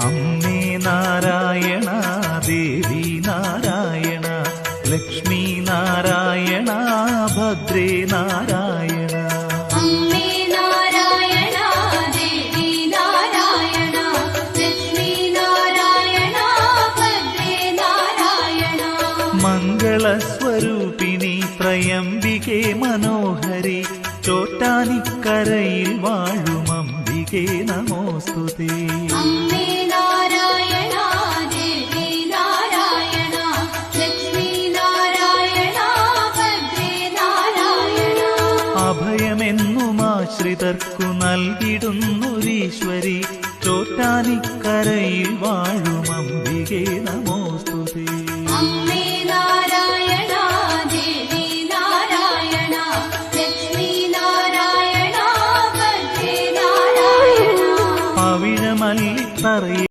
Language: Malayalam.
അമ്മേ നാരായണ, ദേവി നാരായണ, ലക്ഷ്മി നാരായണ, ഭദ്രേ നാരായണ. അമ്മേ നാരായണ, ദേവി നാരായണ, ലക്ഷ്മി നാരായണ, ഭദ്രേ നാരായണ. മംഗളസ്വരൂപിണി ത്രയംബികേ മനോഹരി, ചോറ്റാനിക്കരയിൽ വാഴും അംബികേ നമോസ്തുതേ. അമ്മേ നാരായണ, ദേവി നാരായണ, ലക്ഷ്മി നാരായണ, ഭദ്രേ നാരായണ. അഭയമെന്നുമാശ്രിതർക്കു നൽകിടുന്നൊരീശ്വരി, ചോറ്റാനിക്കരയിൽ വാഴും അംബികേ നമോസ്തുതേ. അമ്മേ നാരായണ, ദേവി നാരായണ, ലക്ഷ്മി നാരായണ, ഭദ്രേ നാരായണ. പവിഴമല്ലിത്തറയിൽ